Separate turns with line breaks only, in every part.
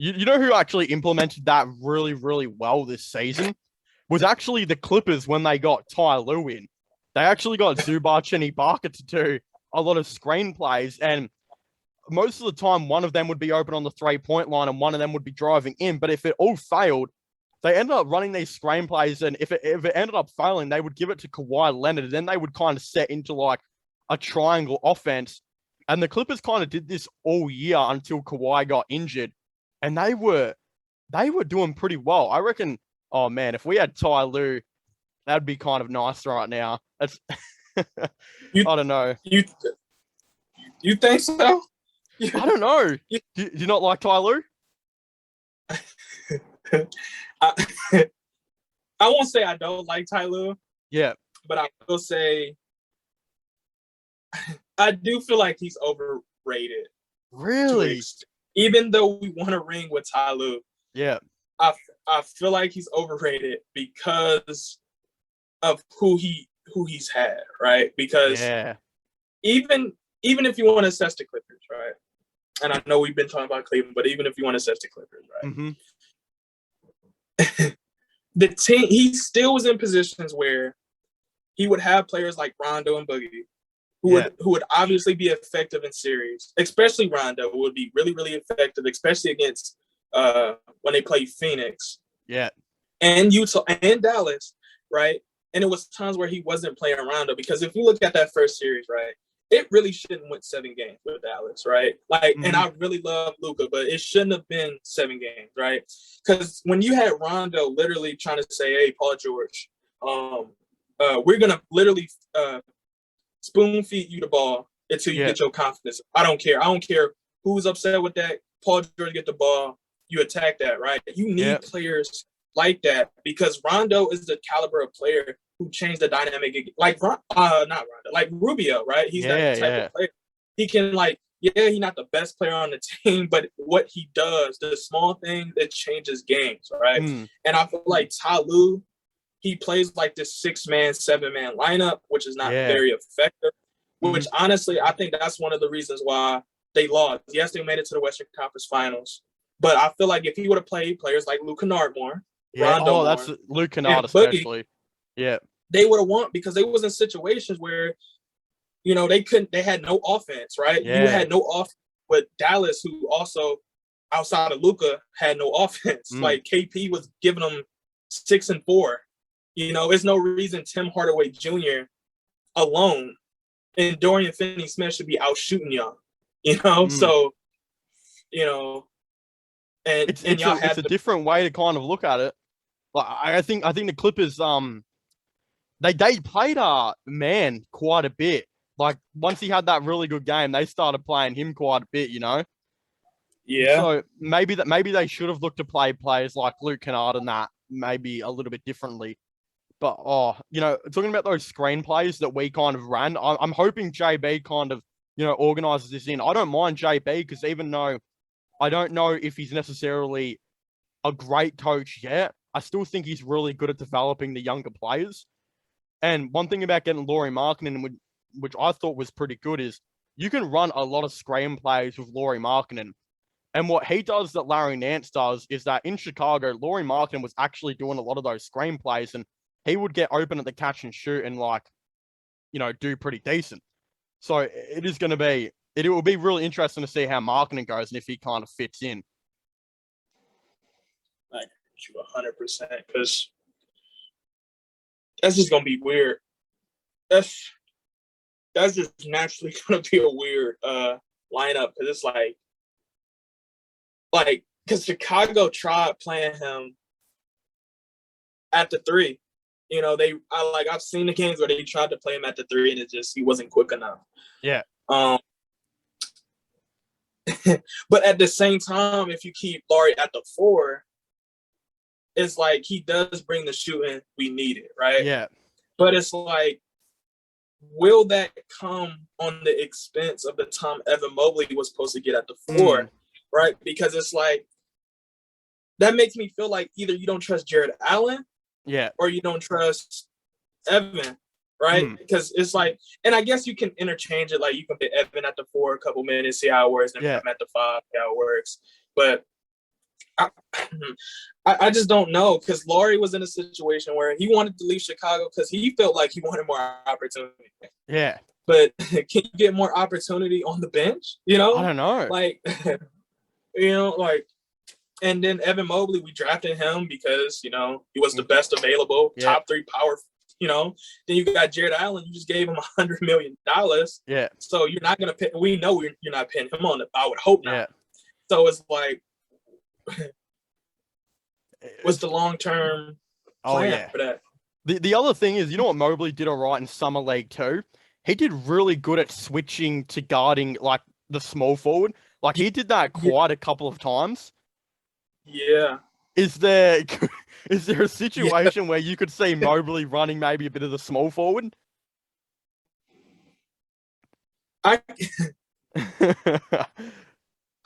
You know who actually implemented that really, really well this season was actually the Clippers when they got Tyronn Lue in. They actually got Zubac and Ibaka to do a lot of screenplays, and most of the time, one of them would be open on the 3-point line and one of them would be driving in. But if it all failed, they ended up running these screenplays, and if it ended up failing, they would give it to Kawhi Leonard, and then they would kind of set into like a triangle offense. And the Clippers kind of did this all year until Kawhi got injured, and they were doing pretty well. I reckon. Oh man, if we had Tyronn Lue, that'd be kind of nice right now. That's
You
I don't know.
you you think so?
I don't know. Do you not like Tyronn Lue?
I, I won't say I don't like Tyler,
Yeah.
but I will say I do feel like he's overrated.
Really?
Even though we won a ring with Tyler,
Yeah.
I I feel like he's overrated because of who he's had, right? Because
Yeah.
even if you want to assess the Clippers, right? And I know we've been talking about Cleveland, but even if you want to assess the Clippers, right?
Mm-hmm.
The team, he still was in positions where he would have players like Rondo and Boogie who would obviously be effective in series, especially Rondo would be really, really effective, especially against when they play Phoenix.
Yeah.
And Utah and Dallas, right? And it was times where he wasn't playing Rondo because if you look at that first series, right, it really shouldn't went 7 games with Dallas, right? Like, and I really love Luka, but it shouldn't have been 7 games, right? Because when you had Rondo literally trying to say, "Hey, Paul George, we're gonna literally spoon feed you the ball until you get your confidence. I don't care. I don't care who's upset with that. Paul George get the ball, you attack that, right? You need players like that because Rondo is the caliber of player who changed the dynamic. Like not Rondo, like Rubio, right? He's that type of player. He can he's not the best player on the team, but what he does, the small thing that changes games, right? And I feel like Ty Lue, he plays like this 6-man, 7-man lineup, which is not very effective. Which honestly, I think that's one of the reasons why they lost. Yes, they made it to the Western Conference Finals, but I feel like if he would have played players like Luke Kennard more, Rondo
that's Luke Kennard
Boogie,
especially. Yeah,
they would have won because they was in situations where they had no offense, right? You had no offense with Dallas, who also outside of Luka had no offense. Like KP was giving them 6 and 4. There's no reason Tim Hardaway Jr. alone and Dorian Finney-Smith should be out shooting y'all. So and y'all
it's a different way to kind of look at it. Like I think the Clippers they played man quite a bit. Like once he had that really good game, they started playing him quite a bit.
Yeah.
So maybe they should have looked to play players like Luke Kennard and that maybe a little bit differently. But talking about those screenplays that we kind of ran, I'm hoping JB kind of organizes this in. I don't mind JB because even though I don't know if he's necessarily a great coach yet, I still think he's really good at developing the younger players. And one thing about getting Lauri Markkanen, which I thought was pretty good, is you can run a lot of screenplays with Lauri Markkanen. And what he does that Larry Nance does is that in Chicago, Lauri Markkanen was actually doing a lot of those screenplays, and he would get open at the catch and shoot and do pretty decent. So it will be really interesting to see how Markkanen goes and if he kind of fits in.
I agree with you 100% because that's just gonna be weird. That's just naturally gonna be a weird lineup because it's like because Chicago tried playing him at the 3. I've seen the games where they tried to play him at the 3 and he wasn't quick enough.
Yeah.
But at the same time, if you keep Lauri at the 4, it's like he does bring the shooting we needed, right?
Yeah.
But it's like, will that come on the expense of the time Evan Mobley was supposed to get at the 4, right? Because it's like, that makes me feel like either you don't trust Jared Allen, or you don't trust Evan, right? Because it's like, and I guess you can interchange it. Like you can put Evan at the 4 a couple minutes, see how it works, and him at the 5, see how it works. But I just don't know because Laurie was in a situation where he wanted to leave Chicago because he felt like he wanted more opportunity.
Yeah.
But can you get more opportunity on the bench? You know,
I don't know.
like, like, and then Evan Mobley, we drafted him because he was the best available, top 3 power. Then you got Jared Allen. You just gave him $100 million.
Yeah.
So you're not gonna pay. We know you're not paying him on it. I would hope not.
Yeah.
So it's like, what's the long term plan for that?
The other thing is, what Mobley did all right in summer league too. He did really good at switching to guarding like the small forward. Like he did that quite a couple of times.
Yeah.
Is there a situation where you could see Mobley running maybe a bit of the small forward?
I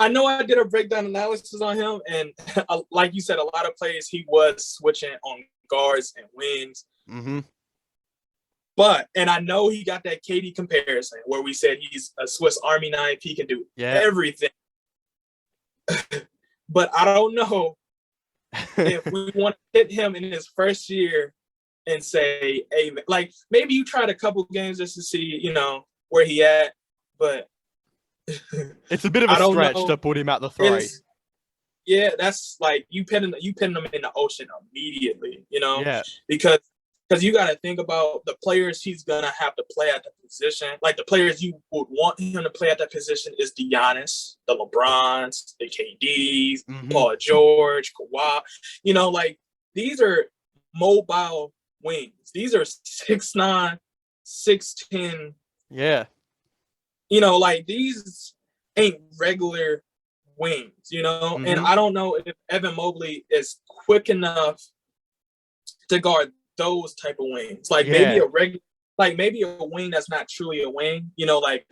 know I did a breakdown analysis on him, and like you said, a lot of plays he was switching on guards and wings.
Mm-hmm.
But, and I know he got that KD comparison where we said he's a Swiss Army knife. He can do everything. But I don't know if we want to hit him in his first year and say, hey, like maybe you tried a couple games just to see, where he at. But
it's a bit of a stretch to put him at the 3.
Yeah, that's like you pinning him in the ocean immediately, because you got to think about the players he's gonna have to play at the position. Like the players you would want him to play at that position is the Giannis, the LeBrons, the KDs, Paul George, Kawhi. Like these are mobile wings. These are 6'9", 6'10".
Yeah.
Like these ain't regular wings, and I don't know if Evan Mobley is quick enough to guard those type of wings. Like maybe a wing that's not truly a wing, like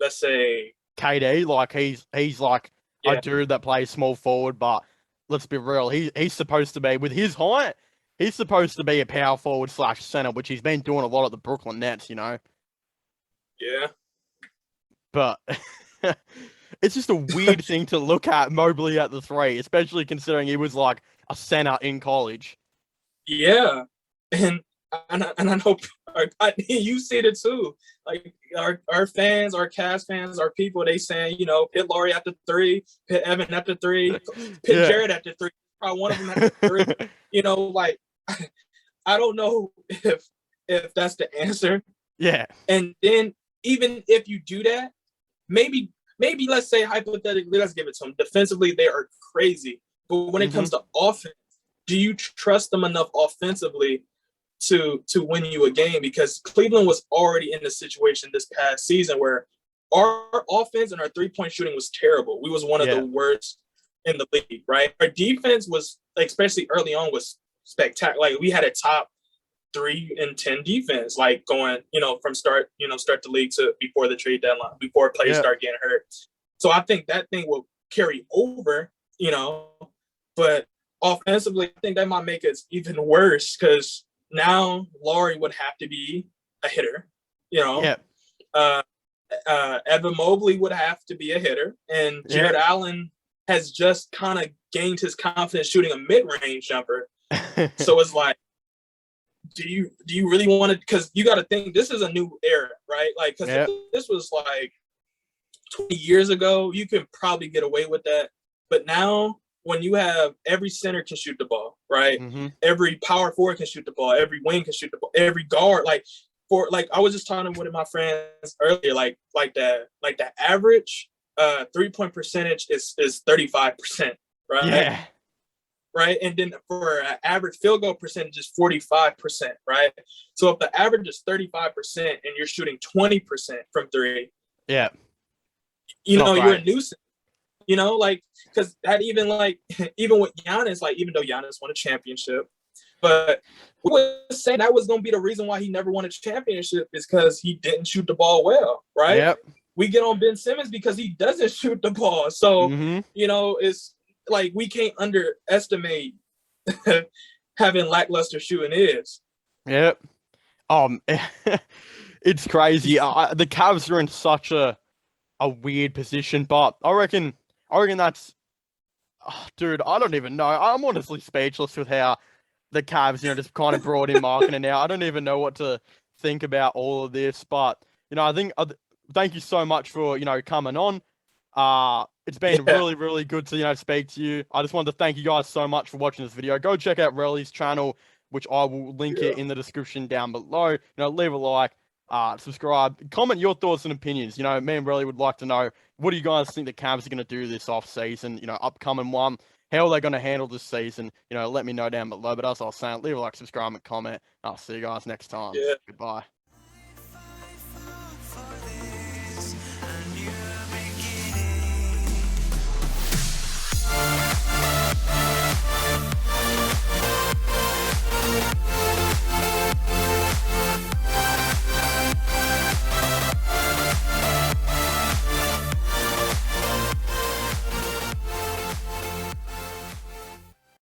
let's say
KD, like he's like a dude that plays small forward, but let's be real, he's supposed to be, with his height, he's supposed to be a power forward / center, which he's been doing a lot at the Brooklyn Nets,
Yeah.
But it's just a weird thing to look at Mobley at the 3, especially considering he was like a center in college.
Yeah, and I know you see it too. Like our fans, our Cavs fans, our people, they saying, pit Laurie at the 3, pit Evan at the 3, pit Jared at the 3, probably one of them at the 3. Like I don't know if that's the answer.
Yeah.
And then even if you do that, maybe let's say hypothetically, let's give it to them. Defensively, they are crazy. But when it comes to offense, do you trust them enough offensively to win you a game? Because Cleveland was already in the situation this past season where our offense and our 3-point shooting was terrible. We was one of the worst in the league, right? Our defense was, especially early on, was spectacular. Like we had a top 3 and 10 defense, like going, from start the league to before the trade deadline, before players start getting hurt. So I think that thing will carry over, but offensively, I think that might make it even worse because now Laurie would have to be a hitter, Evan Mobley would have to be a hitter, and Jared Allen has just kind of gained his confidence shooting a mid-range jumper. So it's like, do you really want to? Because you got to think this is a new era, right? Like, because if this was like 20 years ago, you could probably get away with that. But now, when you have every center can shoot the ball, right? Every power forward can shoot the ball. Every wing can shoot the ball. Every guard, I was just talking to one of my friends earlier, like the average 3-point percentage is 35%, right?
Yeah.
Right, and then for an average field goal percentage is 45%, right? So if the average is 35% and you're shooting 20% from 3, you're a nuisance. Because that even with Giannis, even though Giannis won a championship, but we was saying that was going to be the reason why he never won a championship is because he didn't shoot the ball well, right?
Yep.
We get on Ben Simmons because he doesn't shoot the ball. So, it's like we can't underestimate having lackluster shooting is.
Yep. It's crazy. The Cavs are in such a weird position, but I reckon that's Dude, I don't even know. I'm honestly speechless with how the Cavs, just kind of brought in Markkinen now. I don't even know what to think about all of this, but I think thank you so much for coming on. It's been
Yeah,
really, really good to speak to you. I just wanted to thank you guys so much for watching this video. Go check out Relly's channel, which I will link
yeah,
it in the description down below. Leave a like, subscribe, comment your thoughts and opinions. Me and Relly would like to know, what do you guys think the Cavs are going to do this off season? Upcoming one. How are they going to handle this season? Let me know down below. But as I was saying, leave a like, subscribe, and comment. I'll see you guys next time.
yeah.
Goodbye.